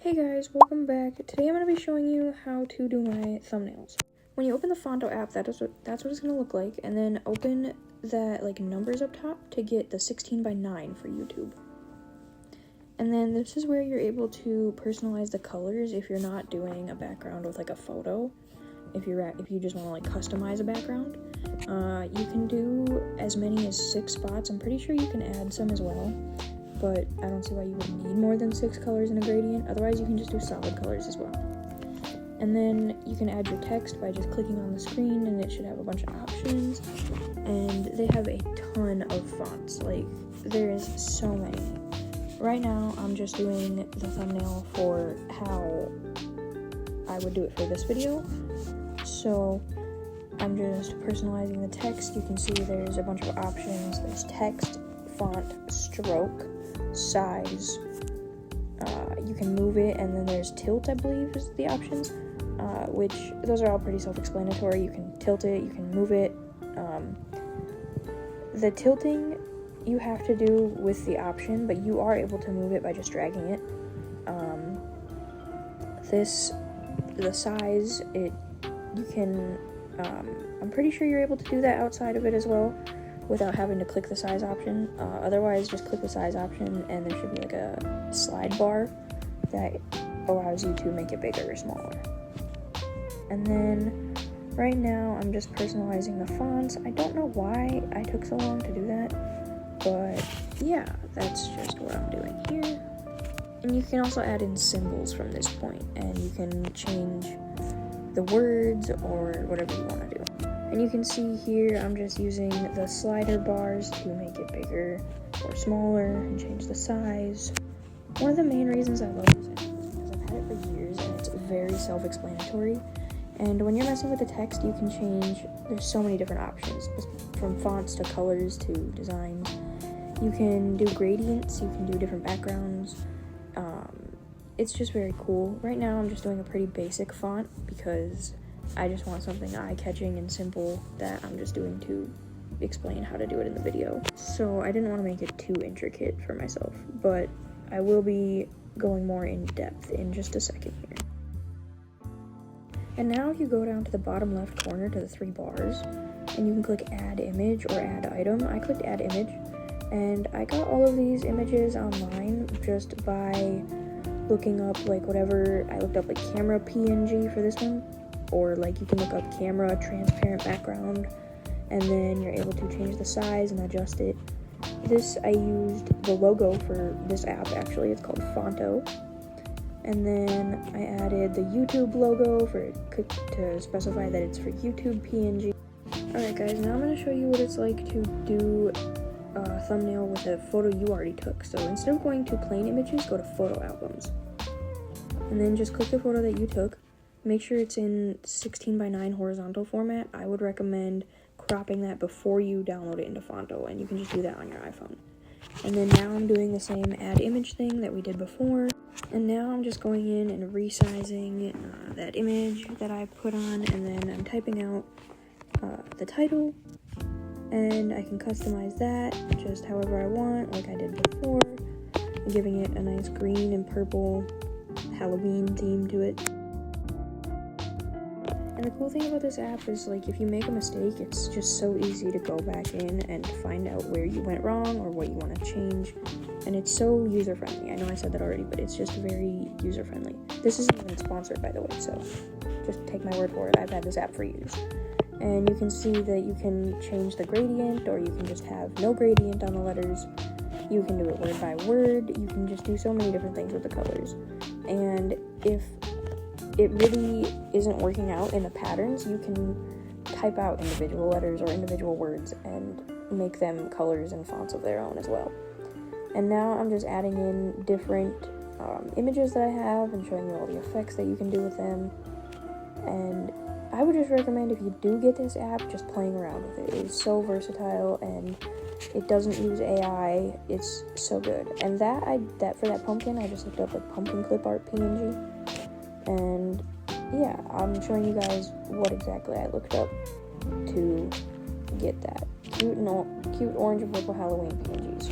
Hey guys, welcome back. Today I'm going to be showing you how to do my thumbnails. When you open the Fonto app, that's what it's going to look like, and then open that numbers up top to get the 16:9 for YouTube. And then this is where you're able to personalize the colors if you're not doing a background with a photo. If you just want to customize a background, you can do as many as 6 spots. I'm pretty sure you can add some as well, but I don't see why you would need more than 6 colors in a gradient. Otherwise, you can just do solid colors as well. And then you can add your text by just clicking on the screen, and it should have a bunch of options. And they have a ton of fonts. There is so many. Right now, I'm just doing the thumbnail for how I would do it for this video. So I'm just personalizing the text. You can see there's a bunch of options. There's text, font, stroke, size. You can move it, and then there's tilt, I believe, is the options, which those are all pretty self-explanatory. You can tilt it, you can move it. The tilting you have to do with the option, but you are able to move it by just dragging it. The size, you can, I'm pretty sure you're able to do that outside of it as well, without having to click the size option. Otherwise, just click the size option, and there should be a slide bar that allows you to make it bigger or smaller. And then right now, I'm just personalizing the fonts. I don't know why I took so long to do that, but yeah, that's just what I'm doing here. And you can also add in symbols from this point, and you can change the words or whatever you want to do. And you can see here, I'm just using the slider bars to make it bigger or smaller and change the size. One of the main reasons I love this app is because I've had it for years and it's very self-explanatory. And when you're messing with the text, you can change, there's so many different options, from fonts to colors to designs. You can do gradients, you can do different backgrounds. It's just very cool. Right now I'm just doing a pretty basic font because I just want something eye-catching and simple that I'm just doing to explain how to do it in the video. So I didn't want to make it too intricate for myself, but I will be going more in depth in just a second here. And now if you go down to the bottom left corner to the 3 bars, and you can click add image or add item. I clicked add image, and I got all of these images online just by looking up whatever. I looked up camera PNG for this one, or you can look up camera transparent background, and then you're able to change the size and adjust it. I used the logo for this app, actually. It's called Fonto. And then I added the YouTube logo to specify that it's for YouTube PNG. Alright guys, now I'm going to show you what it's like to do a thumbnail with a photo you already took. So instead of going to plain images, go to photo albums. And then just click the photo that you took. Make sure it's in 16:9 horizontal format. I would recommend cropping that before you download it into Fonto, and you can just do that on your iPhone. And then now I'm doing the same add image thing that we did before. And now I'm just going in and resizing that image that I put on, and then I'm typing out the title, and I can customize that just however I want, like I did before, and giving it a nice green and purple Halloween theme to it. And the cool thing about this app is if you make a mistake, it's just so easy to go back in and find out where you went wrong or what you want to change. And it's so user-friendly. I know I said that already, but it's just very user-friendly. This isn't even sponsored, by the way, so just take my word for it. I've had this app for years. And you can see that you can change the gradient, or you can just have no gradient on the letters. You can do it word by word. You can just do so many different things with the colors. And if it really isn't working out in the patterns, you can type out individual letters or individual words and make them colors and fonts of their own as well. And now I'm just adding in different images that I have and showing you all the effects that you can do with them. And I would just recommend, if you do get this app, just playing around with it. It is so versatile, and it doesn't use AI. It's so good. And for that pumpkin, I just looked up pumpkin clip art PNG. And yeah, I'm showing you guys what exactly I looked up to get that cute orange and purple Halloween PNGs.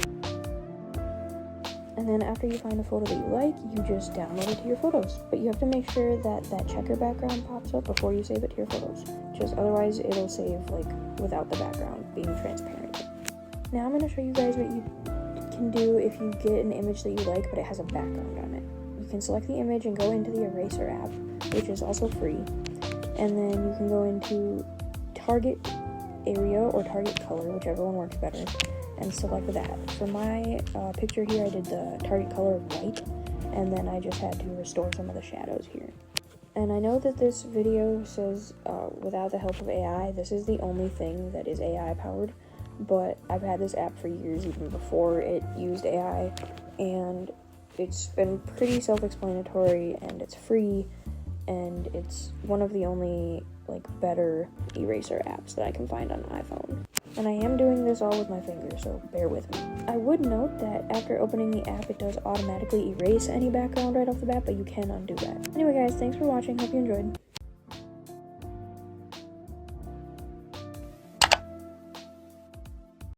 And then after you find a photo that you like, you just download it to your photos. But you have to make sure that that checker background pops up before you save it to your photos. Just otherwise it'll save like without the background being transparent. Now I'm going to show you guys what you can do if you get an image that you like but it has a background on it. You can select the image and go into the eraser app, which is also free. And then you can go into target area or target color, whichever one works better, and select that. For my picture here, I did the target color of white, and then I just had to restore some of the shadows here. And I know that this video says without the help of AI, this is the only thing that is AI powered, but I've had this app for years, even before it used AI, and it's been pretty self-explanatory, and it's free, and it's one of the only like better eraser apps that I can find on iPhone. And I am doing this all with my finger, so bear with me. I would note that after opening the app, it does automatically erase any background right off the bat, but you can undo that. Anyway guys, thanks for watching, hope you enjoyed.